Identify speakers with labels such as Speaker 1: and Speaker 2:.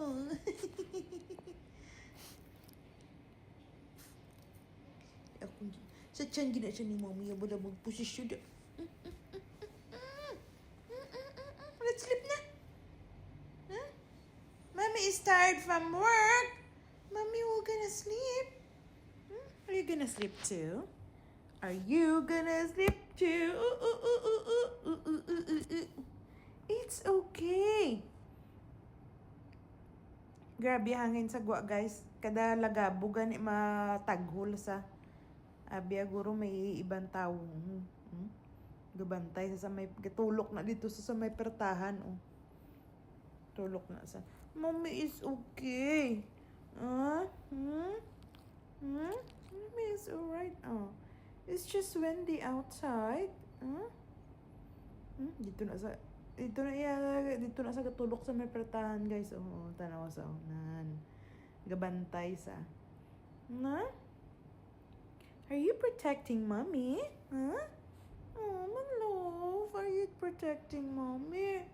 Speaker 1: Oh. Ako, sa tiyan gina siya ni Mommy. Wala magposisyon. Let's sleep na. Huh? Mommy is tired from work. Mommy, we're gonna sleep. Are you gonna sleep too? Are you gonna sleep too? It's okay. Grabe hangin sa gwa, guys. Kada lagabo gani mataghol sa abia guro may ibang tao. Gabantay sa may gatulok na dito sa may pertahan. Tulok na sa. Mommy is okay. Mommy is alright. It's just windy outside. Dito na sa gatulok sa may pertahan, guys. Tanaw sa unan. Gabantay sa. Are you protecting Mommy? Oh, my love. Are you protecting Mommy?